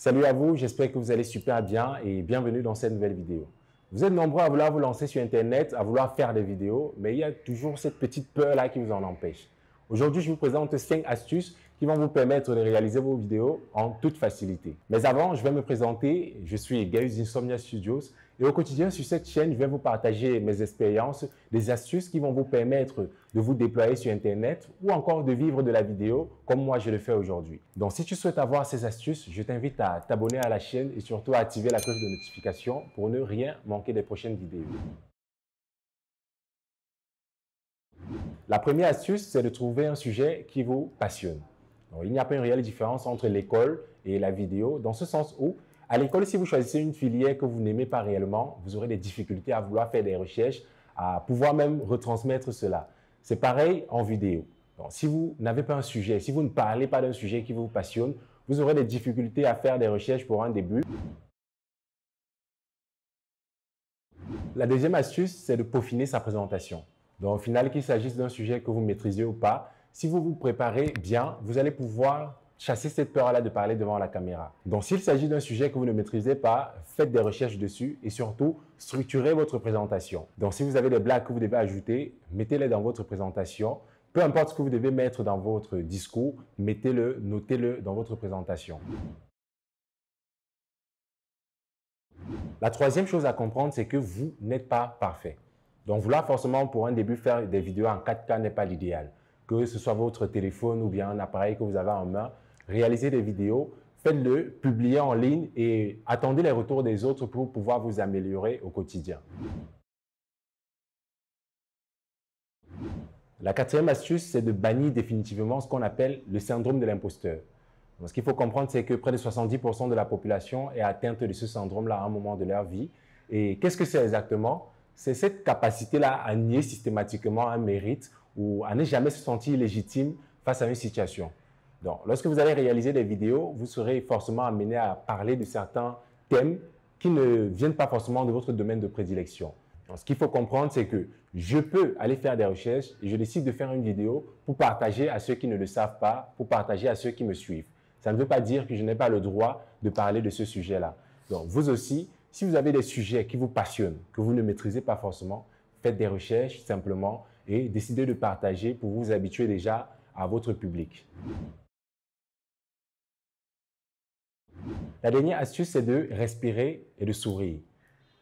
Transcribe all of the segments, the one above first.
Salut à vous, j'espère que vous allez super bien et bienvenue dans cette nouvelle vidéo. Vous êtes nombreux à vouloir vous lancer sur Internet, à vouloir faire des vidéos, mais il y a toujours cette petite peur-là qui vous en empêche. Aujourd'hui, je vous présente 5 astuces qui vont vous permettre de réaliser vos vidéos en toute facilité. Mais avant, je vais me présenter. Je suis Gaius Insomnia Studios et au quotidien sur cette chaîne, je vais vous partager mes expériences, des astuces qui vont vous permettre de vous déployer sur Internet ou encore de vivre de la vidéo comme moi je le fais aujourd'hui. Donc, si tu souhaites avoir ces astuces, je t'invite à t'abonner à la chaîne et surtout à activer la cloche de notification pour ne rien manquer des prochaines vidéos. La première astuce, c'est de trouver un sujet qui vous passionne. Donc, il n'y a pas une réelle différence entre l'école et la vidéo, dans ce sens où, à l'école, si vous choisissez une filière que vous n'aimez pas réellement, vous aurez des difficultés à vouloir faire des recherches, à pouvoir même retransmettre cela. C'est pareil en vidéo. Donc, si vous n'avez pas un sujet, si vous ne parlez pas d'un sujet qui vous passionne, vous aurez des difficultés à faire des recherches pour un début. La deuxième astuce, c'est de peaufiner sa présentation. Donc, au final, qu'il s'agisse d'un sujet que vous maîtrisez ou pas, si vous vous préparez bien, vous allez pouvoir chasser cette peur-là de parler devant la caméra. Donc, s'il s'agit d'un sujet que vous ne maîtrisez pas, faites des recherches dessus et surtout, structurez votre présentation. Donc, si vous avez des blagues que vous devez ajouter, mettez-les dans votre présentation. Peu importe ce que vous devez mettre dans votre discours, mettez-le, notez-le dans votre présentation. La troisième chose à comprendre, c'est que vous n'êtes pas parfait. Donc, vouloir forcément pour un début faire des vidéos en 4K n'est pas l'idéal. Que ce soit votre téléphone ou bien un appareil que vous avez en main, réalisez des vidéos, faites-le, publiez en ligne et attendez les retours des autres pour pouvoir vous améliorer au quotidien. La quatrième astuce, c'est de bannir définitivement ce qu'on appelle le syndrome de l'imposteur. Ce qu'il faut comprendre, c'est que près de 70% de la population est atteinte de ce syndrome-là à un moment de leur vie. Et qu'est-ce que c'est exactement? C'est cette capacité-là à nier systématiquement un mérite ou à ne jamais se sentir légitime face à une situation. Donc, lorsque vous allez réaliser des vidéos, vous serez forcément amené à parler de certains thèmes qui ne viennent pas forcément de votre domaine de prédilection. Donc, ce qu'il faut comprendre, c'est que je peux aller faire des recherches et je décide de faire une vidéo pour partager à ceux qui ne le savent pas, pour partager à ceux qui me suivent. Ça ne veut pas dire que je n'ai pas le droit de parler de ce sujet-là. Donc, vous aussi, si vous avez des sujets qui vous passionnent, que vous ne maîtrisez pas forcément, faites des recherches simplement et décidez de partager pour vous habituer déjà à votre public. La dernière astuce, c'est de respirer et de sourire.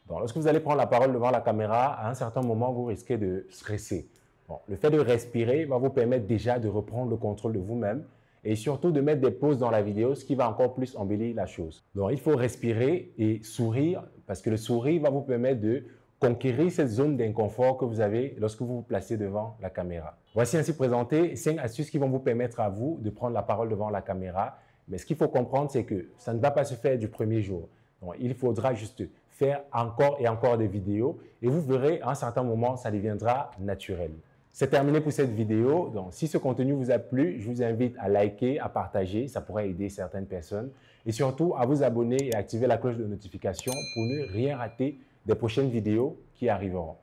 Donc, lorsque vous allez prendre la parole devant la caméra, à un certain moment, vous risquez de stresser. Bon, le fait de respirer va vous permettre déjà de reprendre le contrôle de vous-même et surtout de mettre des pauses dans la vidéo, ce qui va encore plus embellir la chose. Donc, il faut respirer et sourire parce que le sourire va vous permettre de conquérir cette zone d'inconfort que vous avez lorsque vous vous placez devant la caméra. Voici ainsi présenté 5 astuces qui vont vous permettre à vous de prendre la parole devant la caméra. Mais ce qu'il faut comprendre, c'est que ça ne va pas se faire du premier jour. Donc, il faudra juste faire encore et encore des vidéos et vous verrez, à un certain moment, ça deviendra naturel. C'est terminé pour cette vidéo. Donc, si ce contenu vous a plu, je vous invite à liker, à partager. Ça pourrait aider certaines personnes. Et surtout, à vous abonner et activer la cloche de notification pour ne rien rater des prochaines vidéos qui arriveront.